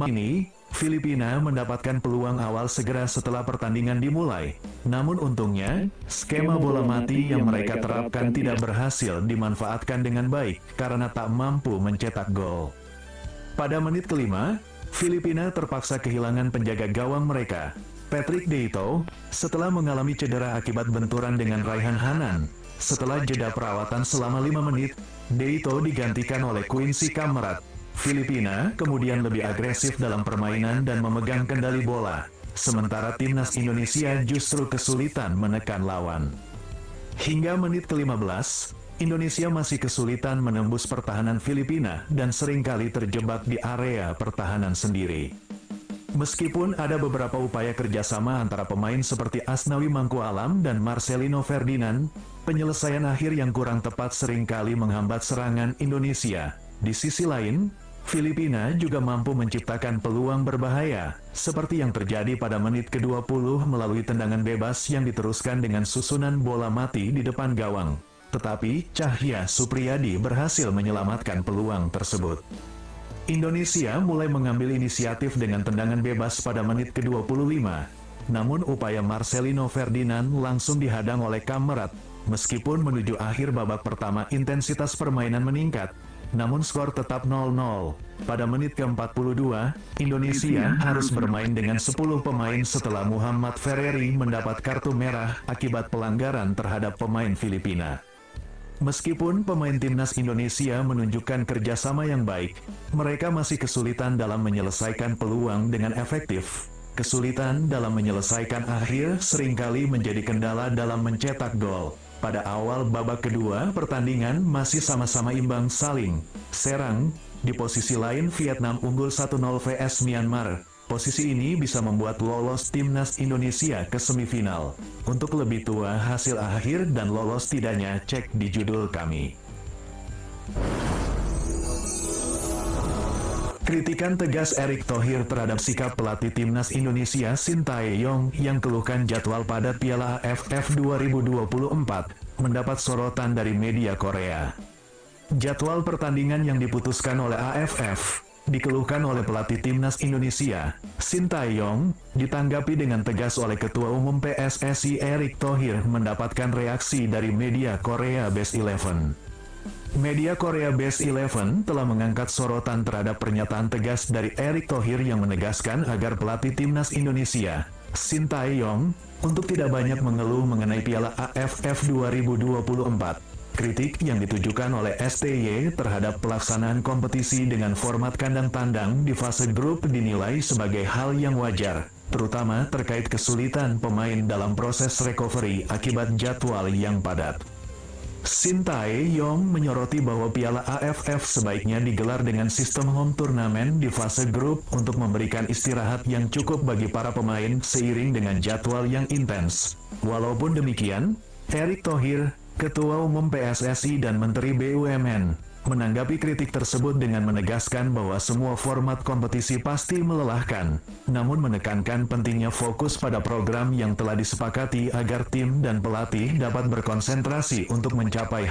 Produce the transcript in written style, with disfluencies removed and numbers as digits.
Ini, Filipina mendapatkan peluang awal segera setelah pertandingan dimulai. Namun untungnya, skema bola mati yang mereka terapkan tidak berhasil dimanfaatkan dengan baik karena tak mampu mencetak gol. Pada menit kelima, Filipina terpaksa kehilangan penjaga gawang mereka, Patrick Deito, setelah mengalami cedera akibat benturan dengan Raihan Hanan. Setelah jeda perawatan selama 5 menit, Deito digantikan oleh Quincy Kamrat. Filipina kemudian lebih agresif dalam permainan dan memegang kendali bola, sementara timnas Indonesia justru kesulitan menekan lawan. Hingga menit ke-15, Indonesia masih kesulitan menembus pertahanan Filipina dan seringkali terjebak di area pertahanan sendiri. Meskipun ada beberapa upaya kerjasama antara pemain seperti Asnawi Mangkualam dan Marcelino Ferdinand, penyelesaian akhir yang kurang tepat seringkali menghambat serangan Indonesia. Di sisi lain, Filipina juga mampu menciptakan peluang berbahaya, seperti yang terjadi pada menit ke-20 melalui tendangan bebas yang diteruskan dengan susunan bola mati di depan gawang. Tetapi, Cahya Supriyadi berhasil menyelamatkan peluang tersebut. Indonesia mulai mengambil inisiatif dengan tendangan bebas pada menit ke-25. Namun upaya Marcelino Ferdinand langsung dihadang oleh Kamrat. Meskipun menuju akhir babak pertama intensitas permainan meningkat, namun skor tetap 0-0. Pada menit ke-42, Indonesia harus bermain dengan 10 pemain setelah Muhammad Ferreri mendapat kartu merah akibat pelanggaran terhadap pemain Filipina. Meskipun pemain timnas Indonesia menunjukkan kerjasama yang baik, mereka masih kesulitan dalam menyelesaikan peluang dengan efektif. Kesulitan dalam menyelesaikan akhir seringkali menjadi kendala dalam mencetak gol. Pada awal babak kedua, pertandingan masih sama-sama imbang saling serang. Di posisi lain, Vietnam unggul 1-0 vs Myanmar. Posisi ini bisa membuat lolos timnas Indonesia ke semifinal. Untuk lebih tua hasil akhir dan lolos tidaknya, cek di judul kami. Kritikan tegas Erick Thohir terhadap sikap pelatih timnas Indonesia Sintayong yang keluhkan jadwal padat Piala AFF 2024 mendapat sorotan dari media Korea. Jadwal pertandingan yang diputuskan oleh AFF dikeluhkan oleh pelatih timnas Indonesia Sintayong, ditanggapi dengan tegas oleh Ketua Umum PSSI Erick Thohir mendapatkan reaksi dari media Korea Best 11. Media Korea Best 11 telah mengangkat sorotan terhadap pernyataan tegas dari Erick Thohir yang menegaskan agar pelatih timnas Indonesia, Sintayong, untuk tidak banyak mengeluh mengenai Piala AFF 2024. Kritik yang ditujukan oleh STY terhadap pelaksanaan kompetisi dengan format kandang tandang di fase grup dinilai sebagai hal yang wajar, terutama terkait kesulitan pemain dalam proses recovery akibat jadwal yang padat. Sintayong menyoroti bahwa Piala AFF sebaiknya digelar dengan sistem home turnamen di fase grup untuk memberikan istirahat yang cukup bagi para pemain seiring dengan jadwal yang intens. Walaupun demikian, Erick Thohir, Ketua Umum PSSI dan Menteri BUMN, menanggapi kritik tersebut dengan menegaskan bahwa semua format kompetisi pasti melelahkan, namun menekankan pentingnya fokus pada program yang telah disepakati agar tim dan pelatih dapat berkonsentrasi untuk mencapai